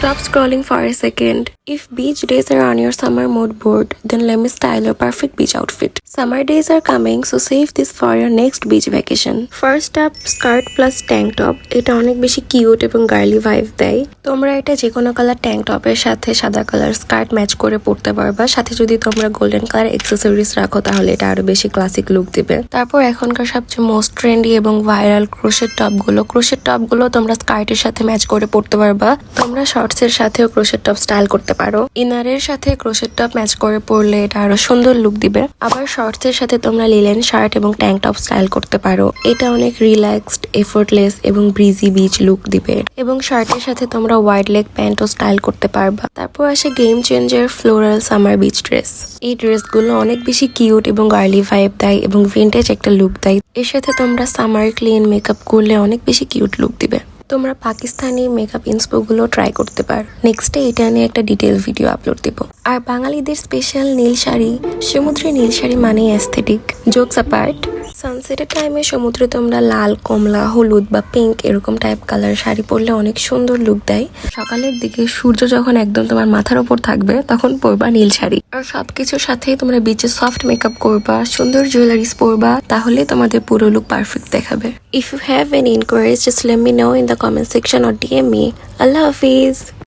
Stop scrolling for a second. If beach days are on your summer mood board, then let me style your perfect beach outfit. Summer days are coming, so save this for your next beach vacation. First up, skirt plus tank top. এটা অনেক বেশি cute এবং গার্লি vibe দেয়। তোমরা এটা যে কোনো colour tank টপের সাথে সাদা কালার স্কার্ট ম্যাচ করে পরতে পারবা। সাথে যদি তোমরা গোল্ডেন কালার অ্যাক্সেসরিজ রাখো তাহলে এটা আরো বেশি ক্লাসিক লুক দিবে। তারপর এখনকার সবচেয়ে মোস্ট ট্রেন্ডি এবং ভাইরাল ক্রোশেট টপগুলো তোমরা স্কার্টের সাথে ম্যাচ করে পরতে পারবা। তোমরা শর্টস এর সাথেও ক্রোশেট টপ স্টাইল করতে পারো। ইনারের সাথে ক্রোশেট টপ ম্যাচ করে পরলে এটা আরো সুন্দর লুক দিবে। আবার শর্টস এর সাথে তোমরা লিলেন শার্ট এবং ট্যাঙ্ক টপ স্টাইল করতে পারো। এটা অনেক রিল্যাক্সড, এফোর্টলেস এবং ব্রিজি বিচ লুক দিবে। এবং শার্টের সাথে তোমরা ওয়াইড লেগ প্যান্টও স্টাইল করতে পারবা। তারপর আসে game changer floral summer beach dress. এই ড্রেসগুলো অনেক বেশি কিউট এবং গার্লি ভাইব দেয় এবং ভিন্টেজ একটা লুক দেয়। এর সাথে তোমরা সামার ক্লিন মেকআপ করলে অনেক বেশি কিউট লুক দিবে। তোমরা পাকিস্তানি মেকআপ ইন্সপো গুলো ট্রাই করতে পারো। নেক্সটে এটা নিয়ে একটা ডিটেল ভিডিও আপলোড দিব। আর বাঙালিদের স্পেশাল নীল শাড়ি, সমুদ্রে নীল শাড়ি মানে অ্যাস্থেটিক। জোকস অ্যাপার্ট, সানসেটের টাইমে সমুদ্রে তোমরা লাল, কমলা, হলুদ বা পিঙ্ক এরকম টাইপ কালার শাড়ি পরলে অনেক সুন্দর লুক দেয়। সকালের দিকে সূর্য যখন একদম তোমার মাথার উপর থাকবে তখন পরবা নীল শাড়ি। আর সবকিছুর সাথেই তোমরা বিচে সফট মেকআপ করবা, সুন্দর জুয়েলারিস পরবা, তাহলে তোমাদের পুরো লুক পারফেক্ট দেখাবে। If you have any inquiries, just let me know in the comment section or DM me. Allah Hafiz.